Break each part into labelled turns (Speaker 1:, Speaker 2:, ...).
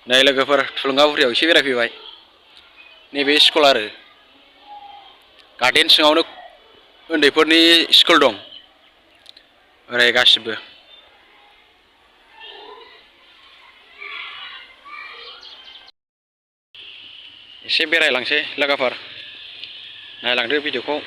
Speaker 1: नै लोगोफोर थुलुंगाफुरियाव एसे बेरायफैबाय। नैबे स्कुल आरो गार्डेन सिङावनो उन्दैफोरनि स्कुल दं ओरै गासिबो। एसे बेरायलांसै लोगोफोर, नायलांदो भिडिअखौ।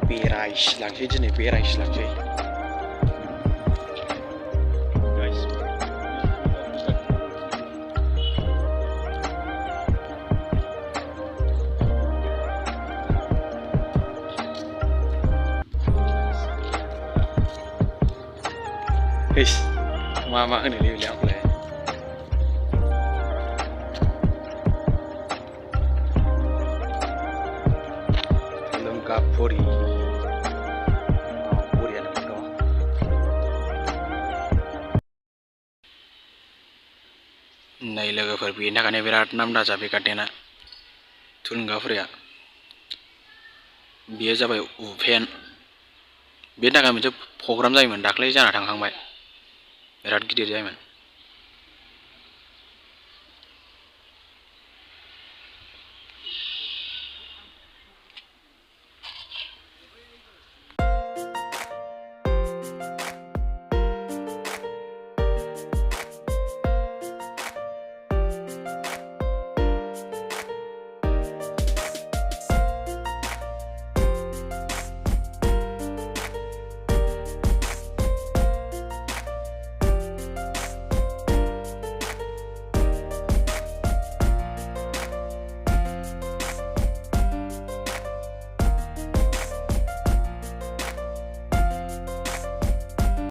Speaker 1: बेरायस्लांसै दिनै बेरायस्लांसै। मा होनो बेलाय आंखौलाय। तुलुंगा पुरी पुरियानो दं। नै लोगोफोर बेनि थाखायनो बिराद नामदाजा बे गार्डेना तुलुंगाफुरिया। बेयो जाबाय उपेन। बेनि थाखाय मोनसे प्रग्राम जायोमोन, दाख्लै जाना थांखांबाय, बिराद गिदिर जायोमोन।